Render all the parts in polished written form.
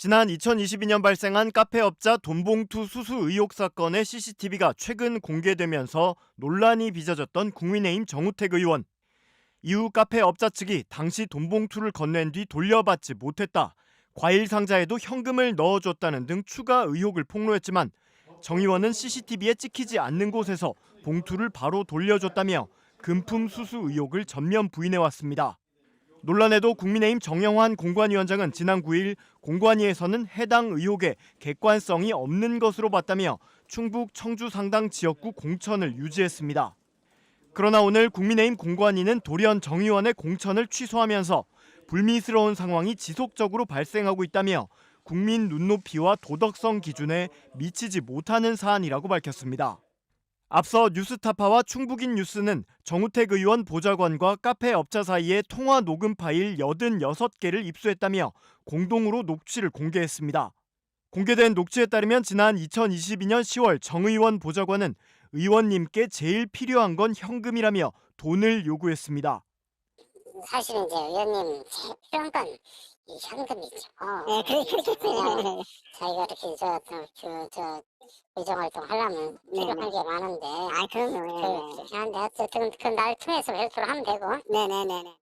지난 2022년 발생한 카페업자 돈봉투 수수 의혹 사건의 CCTV가 최근 공개되면서 논란이 빚어졌던 국민의힘 정우택 의원. 이후 카페업자 측이 당시 돈봉투를 건넨 뒤 돌려받지 못했다, 과일 상자에도 현금을 넣어줬다는 등 추가 의혹을 폭로했지만 정 의원은 CCTV에 찍히지 않는 곳에서 봉투를 바로 돌려줬다며 금품 수수 의혹을 전면 부인해왔습니다. 논란에도 국민의힘 정영환 공관위원장은 지난 9일 공관위에서는 해당 의혹에 객관성이 없는 것으로 봤다며 충북 청주 상당 지역구 공천을 유지했습니다. 그러나 오늘 국민의힘 공관위는 돌연 정 의원의 공천을 취소하면서 불미스러운 상황이 지속적으로 발생하고 있다며 국민 눈높이와 도덕성 기준에 미치지 못하는 사안이라고 밝혔습니다. 앞서 뉴스타파와 충북인 뉴스는 정우택 의원 보좌관과 카페 업자 사이의 통화 녹음 파일 86개를 입수했다며 공동으로 녹취를 공개했습니다. 공개된 녹취에 따르면 지난 2022년 10월 정 의원 보좌관은 의원님께 제일 필요한 건 현금이라며 돈을 요구했습니다. 사실은 이제 의원님 제일 필요한 건 이 현금이죠. 네, 그렇겠어요. 자기가 이렇게 의정활동 하려면 필요한 게 많은데. 아, 그럼요. 근데 어쨌든 그 날 통해서 별도로 하면 되고. 네네네.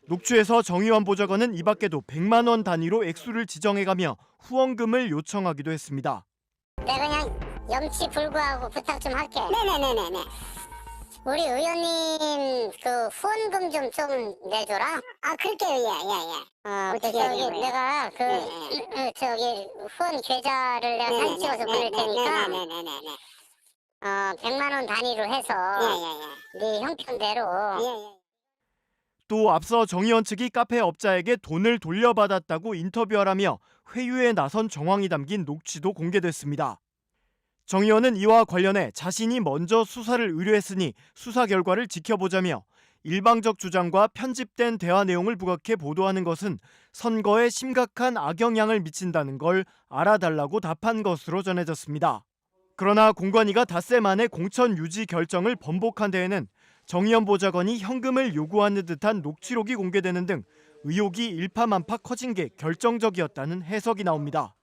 녹취에서 정 의원 보좌관은 이 밖에도 100만 원 단위로 액수를 지정해가며 후원금을 요청하기도 했습니다. 내가 그냥 염치 불구하고 부탁 좀 할게. 네네네네. 우리 의원님 그 후원금 좀 내줘라. 아, 그럴게요. 예. 어떻게 저기 해야 되고요? 내가 저기 후원 계좌를 내가 사진 찍어서 보낼 테니까 네네네네. 100만 원 단위로 해서 네 형편대로. 또 앞서 정 의원 측이 카페 업자에게 돈을 돌려받았다고 인터뷰하라며 회유에 나선 정황이 담긴 녹취도 공개됐습니다. 정 의원은 이와 관련해 자신이 먼저 수사를 의뢰했으니 수사 결과를 지켜보자며 일방적 주장과 편집된 대화 내용을 부각해 보도하는 것은 선거에 심각한 악영향을 미친다는 걸 알아달라고 답한 것으로 전해졌습니다. 그러나 공관위가 닷새 만에 공천 유지 결정을 번복한 데에는 정 의원 보좌관이 현금을 요구하는 듯한 녹취록이 공개되는 등 의혹이 일파만파 커진 게 결정적이었다는 해석이 나옵니다.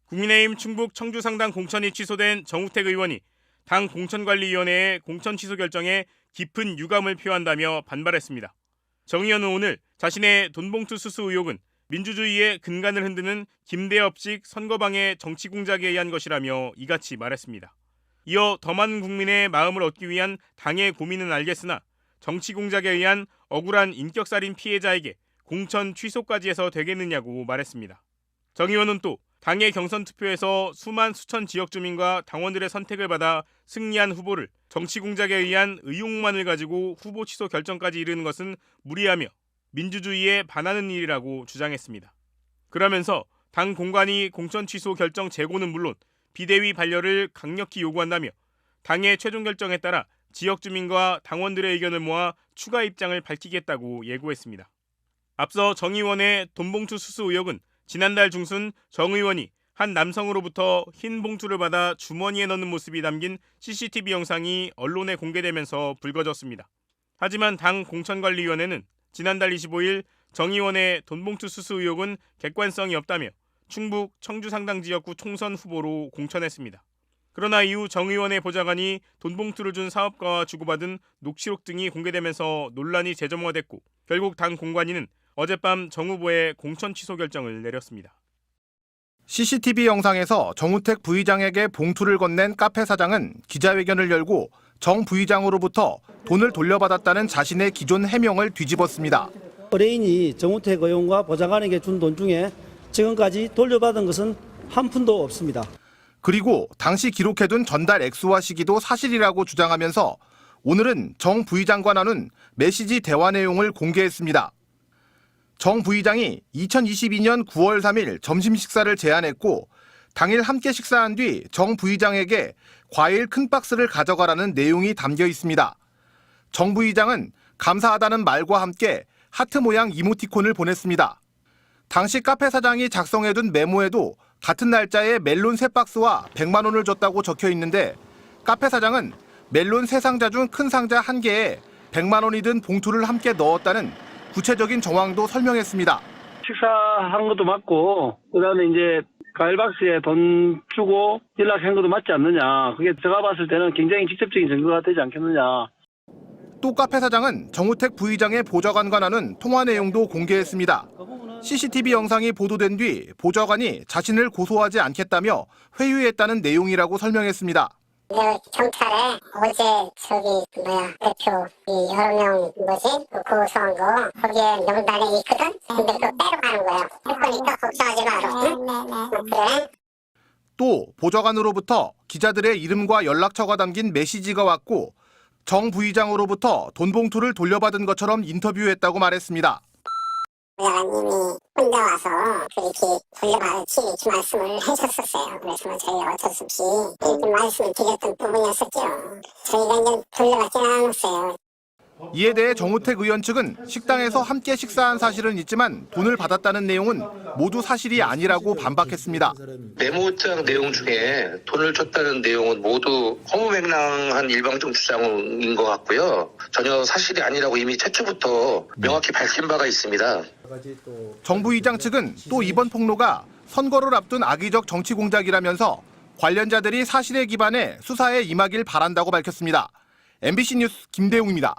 국민의힘 충북 청주 상당 공천이 취소된 정우택 의원이 당 공천관리위원회의 공천 취소 결정에 깊은 유감을 표한다며 반발했습니다. 정 의원은 오늘 자신의 돈봉투 수수 의혹은 민주주의의 근간을 흔드는 김대엽식 선거방해 정치 공작에 의한 것이라며 이같이 말했습니다. 이어 더 많은 국민의 마음을 얻기 위한 당의 고민은 알겠으나 정치 공작에 의한 억울한 인격살인 피해자에게 공천 취소까지 해서 되겠느냐고 말했습니다. 정 의원은 또 당의 경선 투표에서 수만 수천 지역 주민과 당원들의 선택을 받아 승리한 후보를 정치 공작에 의한 의혹만을 가지고 후보 취소 결정까지 이르는 것은 무리하며 민주주의에 반하는 일이라고 주장했습니다. 그러면서 당 공관이 공천 취소 결정 재고는 물론 비대위 반려를 강력히 요구한다며 당의 최종 결정에 따라 지역 주민과 당원들의 의견을 모아 추가 입장을 밝히겠다고 예고했습니다. 앞서 정 의원의 돈봉투 수수 의혹은 지난달 중순 정 의원이 한 남성으로부터 흰 봉투를 받아 주머니에 넣는 모습이 담긴 CCTV 영상이 언론에 공개되면서 불거졌습니다. 하지만 당 공천관리위원회는 지난달 25일 정 의원의 돈봉투 수수 의혹은 객관성이 없다며 충북 청주 상당 지역구 총선 후보로 공천했습니다. 그러나 이후 정 의원의 보좌관이 돈봉투를 준 사업가와 주고받은 녹취록 등이 공개되면서 논란이 재점화됐고 결국 당 공관위는 어젯밤 정 후보의 공천 취소 결정을 내렸습니다. CCTV 영상에서 정우택 부의장에게 봉투를 건넨 카페 사장은 기자회견을 열고 정 부의장으로부터 돈을 돌려받았다는 자신의 기존 해명을 뒤집었습니다. 의뢰인이 정우택 의원과 보좌관에게 준 돈 중에 지금까지 돌려받은 것은 한 푼도 없습니다. 그리고 당시 기록해둔 전달 액수와 시기도 사실이라고 주장하면서 오늘은 정 부의장과 나눈 메시지 대화 내용을 공개했습니다. 정 부의장이 2022년 9월 3일 점심 식사를 제안했고 당일 함께 식사한 뒤 정 부의장에게 과일 큰 박스를 가져가라는 내용이 담겨 있습니다. 정 부의장은 감사하다는 말과 함께 하트 모양 이모티콘을 보냈습니다. 당시 카페 사장이 작성해둔 메모에도 같은 날짜에 멜론 3박스와 100만 원을 줬다고 적혀 있는데 카페 사장은 멜론 3상자 중 큰 상자 1개에 100만 원이 든 봉투를 함께 넣었다는 구체적인 정황도 설명했습니다. 식사한 것도 맞고 그다음에 이제 과일박스에 돈 주고 연락한 것도 맞지 않느냐. 그게 제가 봤을 때는 굉장히 직접적인 증거가 되지 않겠느냐. 또 카페 사장은 정우택 부의장의 보좌관과 나눈 통화 내용도 공개했습니다. CCTV 영상이 보도된 뒤 보좌관이 자신을 고소하지 않겠다며 회유했다는 내용이라고 설명했습니다. 내가 경찰에 어제 대표 여러 명 고소한 거 거기에 명단에 있거든. 근데 그거 빼러 가는 거야. 그러니까 걱정하지 마라. 그래? 또 보좌관으로부터 기자들의 이름과 연락처가 담긴 메시지가 왔고 정 부의장으로부터 돈 봉투를 돌려받은 것처럼 인터뷰했다고 말했습니다. 부장님이 혼자 와서 그렇게 돌려받을지 이렇게 말씀을 해줬었어요. 그래서 저희가 어쩔 수 없이 이렇게 말씀을 드렸던 부분이었었죠. 저희가 이제 돌려받지는 않았어요. 이에 대해 정우택 의원 측은 식당에서 함께 식사한 사실은 있지만 돈을 받았다는 내용은 모두 사실이 아니라고 반박했습니다. 메모장 내용 중에 돈을 줬다는 내용은 모두 허무맹랑한 일방적 주장인 것 같고요. 전혀 사실이 아니라고 이미 최초부터 명확히 밝힌 바가 있습니다. 정 부의장 측은 또 이번 폭로가 선거를 앞둔 악의적 정치 공작이라면서 관련자들이 사실에 기반해 수사에 임하길 바란다고 밝혔습니다. MBC 뉴스 김대웅입니다.